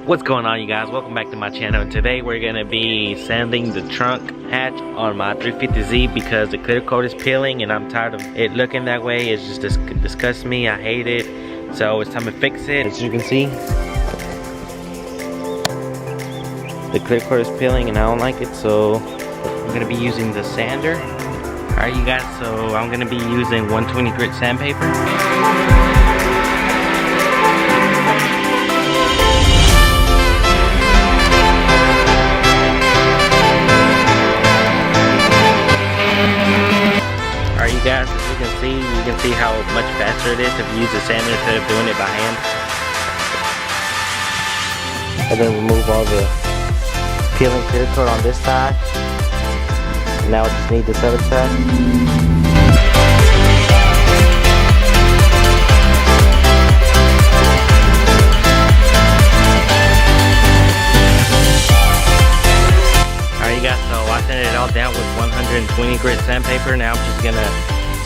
What's going on, you guys? Welcome back to my channel, and today we're gonna be sanding the trunk hatch on my 350Z because the clear coat is peeling and I'm tired of it looking that way. It just disgusts me. I hate it. So it's time to fix it. As you can see, the clear coat is peeling and I don't like it, so I'm gonna be using the sander. Alright, you guys, so I'm gonna be using 120 grit sandpaper. You guys, as you can see how much faster it is if you use a sander instead of doing it by hand. And then remove all the peeling clear coat on this side. And now I just need this other side. Alright, you guys, so I sanded it all down with 120 grit sandpaper. Now I'm just gonna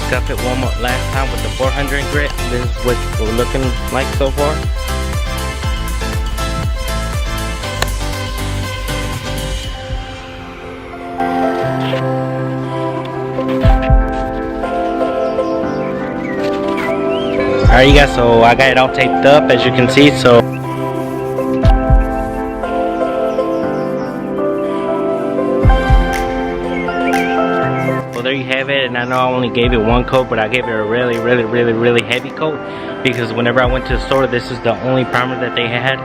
scuff it one more last time with the 400 grit. This is what we're looking like so far. Alright, you guys, so I got it all taped up, as you can see. So there you have it. And I know I only gave it one coat, but I gave it a really heavy coat because whenever I went to the store, this is the only primer that they had.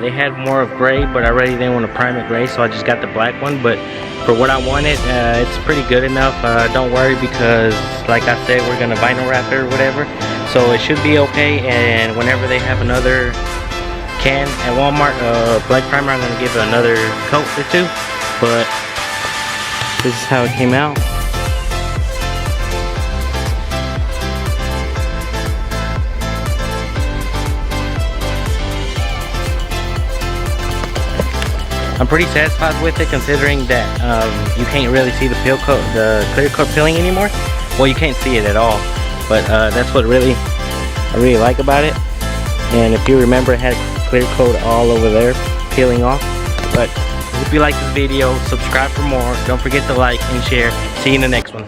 They had more of gray, but I really didn't want to prime it gray, so I just got the black one. But for what I wanted, it's pretty good enough. Don't worry, because like I said, we're gonna vinyl wrap it or whatever, so it should be okay. And whenever they have another can at Walmart, black primer, I'm gonna give it another coat or two. But this is how it came out. I'm pretty satisfied with it, considering that you can't really see the clear coat peeling anymore. Well, you can't see it at all, but that's what I really like about it. And if you remember, it had clear coat all over there peeling off. But if you like this video, subscribe for more. Don't forget to like and share. See you in the next one.